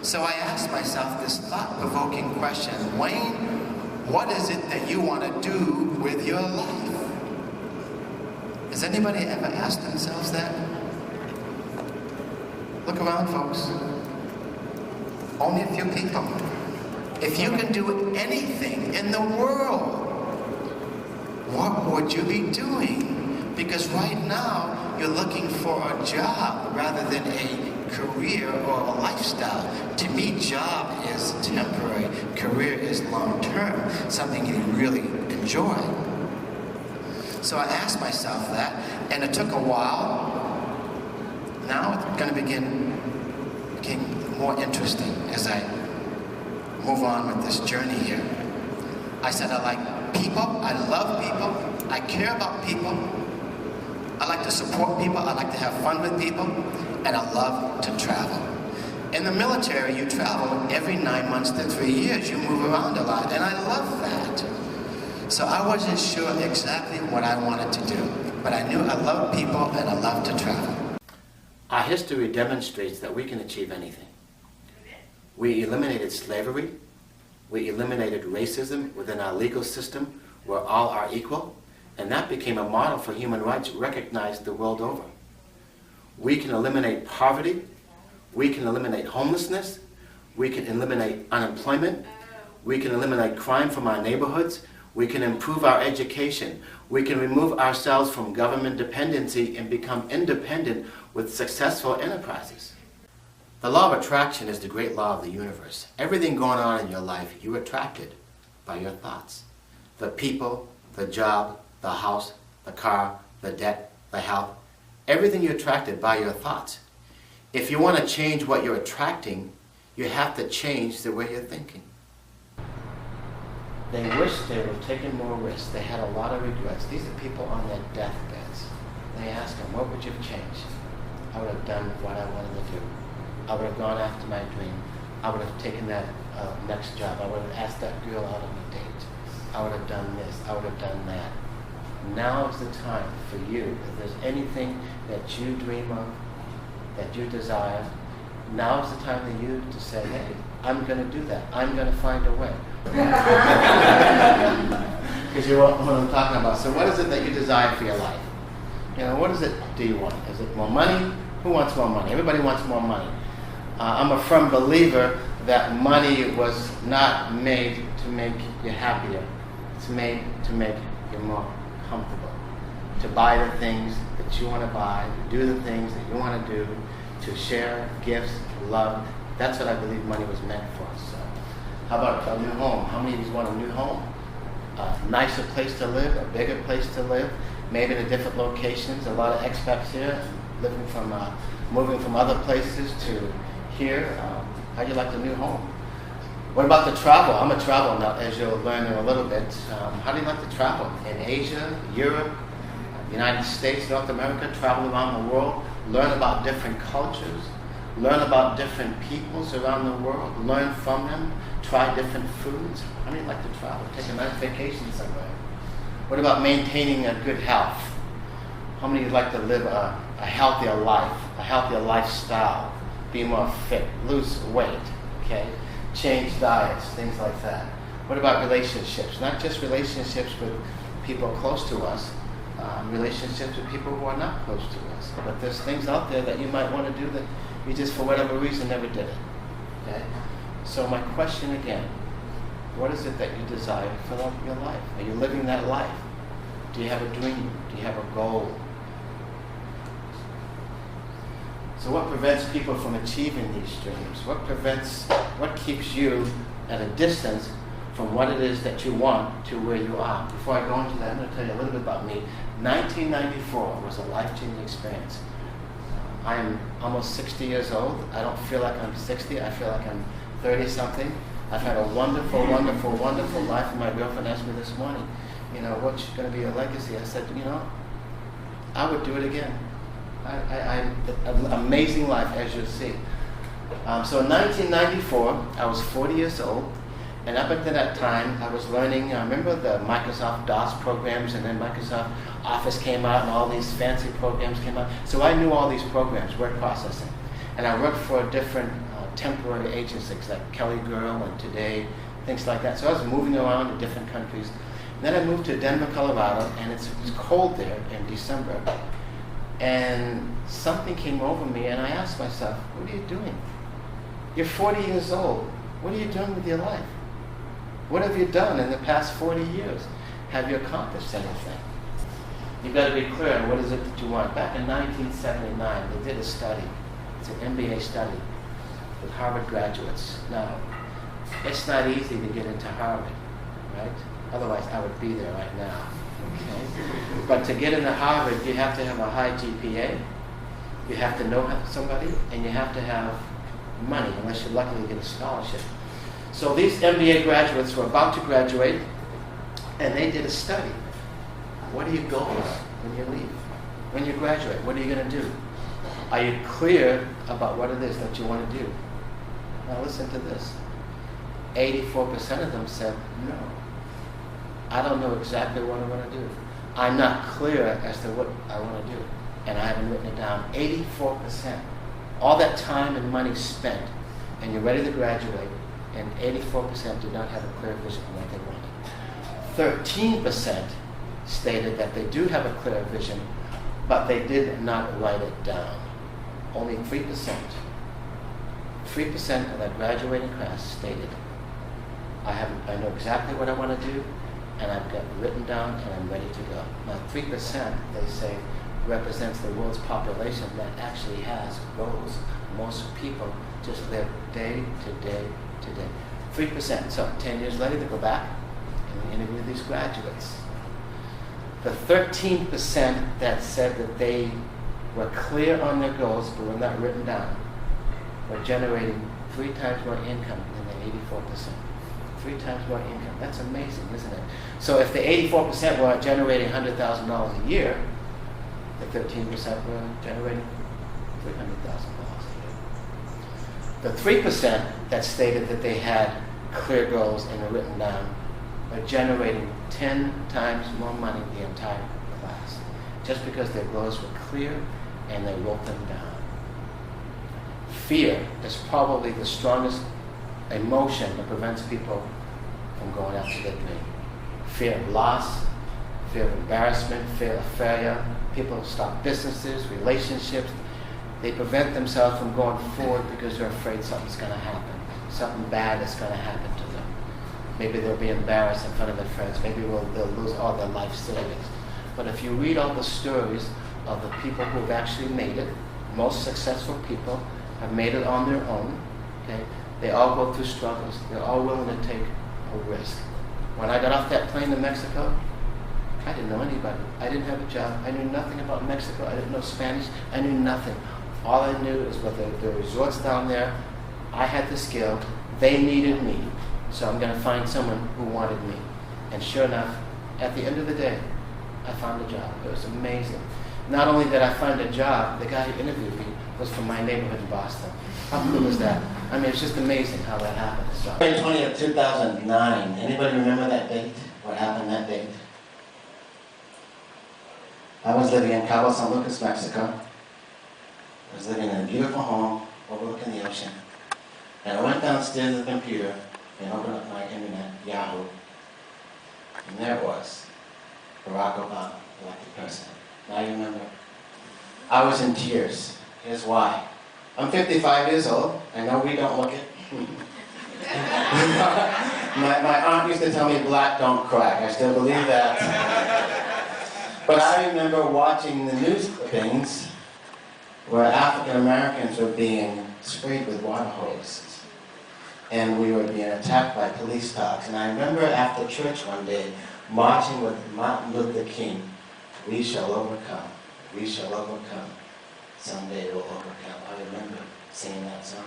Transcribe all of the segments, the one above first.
So I asked myself this thought-provoking question: Wayne, what is it that you want to do with your life? Has anybody ever asked themselves that? Look around, folks. Only a few people. If you can do anything in the world, what would you be doing? Because right now, you're looking for a job rather than a career or a lifestyle. To me, job is temporary. Career is long-term, something you really enjoy. So I asked myself that, and it took a while. Now it's going to became more interesting as I move on with this journey here. I said I like people, I love people, I care about people, I like to support people, I like to have fun with people, and I love to travel. In the military, you travel every 9 months to 3 years. You move around a lot, and I love that. So I wasn't sure exactly what I wanted to do, but I knew I love people and I love to travel. Our history demonstrates that we can achieve anything. We eliminated slavery. We eliminated racism within our legal system where all are equal, and that became a model for human rights recognized the world over. We can eliminate poverty. We can eliminate homelessness. We can eliminate unemployment. We can eliminate crime from our neighborhoods. We can improve our education. We can remove ourselves from government dependency and become independent with successful enterprises. The law of attraction is the great law of the universe. Everything going on in your life, you're attracted by your thoughts. The people, the job, the house, the car, the debt, the health, everything you're attracted by your thoughts. If you want to change what you're attracting, you have to change the way you're thinking. They wish they would have taken more risks. They had a lot of regrets. These are people on their deathbeds. They ask them, what would you have changed? I would have done what I wanted to do. I would have gone after my dream. I would have taken that next job. I would have asked that girl out on a date. I would have done this. I would have done that. Now is the time for you. If there's anything that you dream of, that you desire, now is the time for you to say, hey, I'm going to do that. I'm going to find a way. Because you know what I'm talking about. So what is it that you desire for your life? You know, what is it do you want? Is it more money? Who wants more money? Everybody wants more money. I'm a firm believer that money was not made to make you happier. It's made to make you more comfortable. To buy the things that you want to buy, to do the things that you want to do, to share gifts, love. That's what I believe money was meant for. So, how about a new home? How many of you want a new home? A nicer place to live, a bigger place to live, maybe in different locations. A lot of expats here, living from, moving from other places to here. How do you like the new home? What about the travel? I'm a travel nut, as you'll learn in a little bit. How do you like to travel? In Asia, Europe, United States, North America, travel around the world, learn about different cultures, learn about different peoples around the world, learn from them, try different foods. How many like to travel? Take a nice vacation somewhere. What about maintaining a good health? How many would like to live a healthier life, a healthier lifestyle, be more fit, lose weight, okay? Change diets, things like that. What about relationships? Not just relationships with people close to us, relationships with people who are not close to us. But there's things out there that you might want to do that you just, for whatever reason, never did it. Okay? So my question again, what is it that you desire for your life? Are you living that life? Do you have a dream? Do you have a goal? So what prevents people from achieving these dreams? What keeps you at a distance from what it is that you want to where you are? Before I go into that, I'm going to tell you a little bit about me. 1994 was a life-changing experience. I am almost 60 years old. I don't feel like I'm 60. I feel like I'm 30-something. I've had a wonderful, wonderful, wonderful life. And my girlfriend asked me this morning, you know, what's going to be your legacy? I said, you know, I would do it again. An amazing life, as you'll see. So in 1994, I was 40 years old. And up until that time, I was learning, remember the Microsoft DOS programs, and then Microsoft Office came out, and all these fancy programs came out. So I knew all these programs, word processing. And I worked for different temporary agencies like Kelly Girl and Today, things like that. So I was moving around to different countries. And then I moved to Denver, Colorado, and it's cold there in December. And something came over me, and I asked myself, what are you doing? You're 40 years old. What are you doing with your life? What have you done in the past 40 years? Have you accomplished anything? You've got to be clear on what is it that you want. Back in 1979, they did a study. It's an MBA study with Harvard graduates. Now, it's not easy to get into Harvard, right? Otherwise, I would be there right now. Okay? But to get into Harvard, you have to have a high GPA, you have to know somebody, and you have to have money, unless you're lucky to get a scholarship. So these MBA graduates were about to graduate, and they did a study. What are your goals when you leave? When you graduate, what are you going to do? Are you clear about what it is that you want to do? Now listen to this. 84% of them said, no. I don't know exactly what I want to do. I'm not clear as to what I want to do. And I haven't written it down. 84%. All that time and money spent, and you're ready to graduate, and 84% do not have a clear vision of what they wanted. 13% stated that they do have a clear vision, but they did not write it down. Only 3%. 3% of that graduating class stated, I know exactly what I want to do, and I've got it written down, and I'm ready to go. Now, 3%, they say, represents the world's population that actually has goals. Most people just live day to day to day. 3%. So 10 years later, they go back and we interview these graduates. The 13% that said that they were clear on their goals but were not written down were generating 3 times more income than the 84%. 3 times more income. That's amazing, isn't it? So if the 84% were generating $100,000 a year, the 13% were generating $300,000 a year. The 3% that stated that they had clear goals and were written down are generating 10 times more money than the entire class, just because their goals were clear and they wrote them down. Fear is probably the strongest emotion that prevents people from going after their dream. Fear of loss, fear of embarrassment, fear of failure. People stop businesses, relationships. They prevent themselves from going forward because they're afraid something's going to happen. Something bad is going to happen to them. Maybe they'll be embarrassed in front of their friends. Maybe they'll lose all their life savings. But if you read all the stories of the people who've actually made it, most successful people have made it on their own. Okay? They all go through struggles. They're all willing to take a risk. When I got off that plane to Mexico, I didn't know anybody. I didn't have a job. I knew nothing about Mexico. I didn't know Spanish. I knew nothing. All I knew is what the resorts down there, I had the skill. They needed me. So I'm going to find someone who wanted me. And sure enough, at the end of the day, I found a job. It was amazing. Not only did I find a job, the guy who interviewed me was from my neighborhood in Boston. How cool is that? I mean, it's just amazing how that happened. So, January 20th, 2009. Anybody remember that date? What happened that date? I was living in Cabo San Lucas, Mexico. I was living in a beautiful home overlooking the ocean. And I went downstairs to the computer and opened up my internet, Yahoo. And there it was, Barack Obama, elected president. Now you remember. I was in tears. Here's why. I'm 55 years old. I know we don't look it. my aunt used to tell me, black don't crack. I still believe that. But I remember watching the news clippings where African Americans were being sprayed with water hoses. And we were being attacked by police dogs. And I remember after church one day, marching with Martin Luther King, we shall overcome, we shall overcome. Someday we'll overcome. I remember singing that song.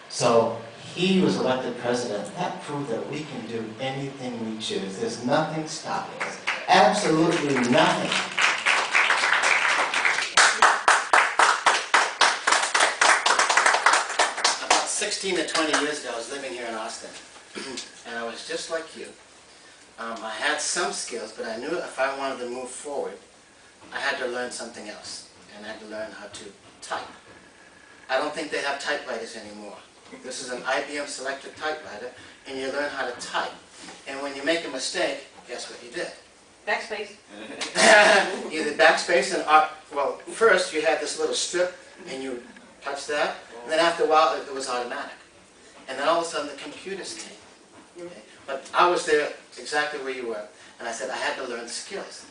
So he was elected president. That proved that we can do anything we choose. There's nothing stopping us. Absolutely nothing. About 16 to 20 years ago, I was living here in Austin. And I was just like you. I had some skills, but I knew if I wanted to move forward, I had to learn something else. And I had to learn how to type. I don't think they have typewriters anymore. This is an IBM Selectric typewriter, and you learn how to type. And when you make a mistake, guess what you did? Backspace. Either backspace and well, first you had this little strip, and you touch that, and then after a while it was automatic. And then all of a sudden the computers came. Okay? But I was there exactly where you were, and I said I had to learn skills.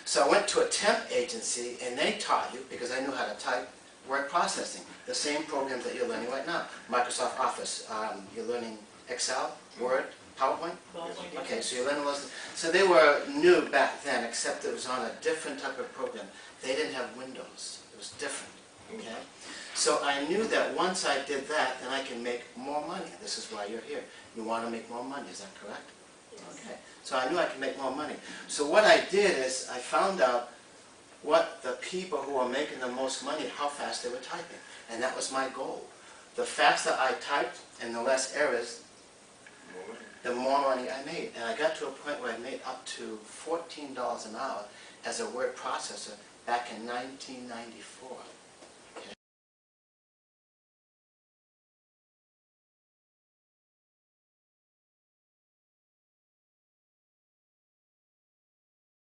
So I went to a temp agency, and they taught you, because I knew how to type, word processing, the same programs that you're learning right now. Microsoft Office, you're learning Excel, Word, PowerPoint? Okay, so you're learning those. So they were new back then, except it was on a different type of program. They didn't have Windows. It was different, okay? So I knew that once I did that, then I can make more money. This is why you're here. You want to make more money, is that correct? Okay. So I knew I could make more money. So what I did is I found out what the people who were making the most money, how fast they were typing. And that was my goal. The faster I typed and the less errors, the more money I made. And I got to a point where I made up to $14 an hour as a word processor back in 1994.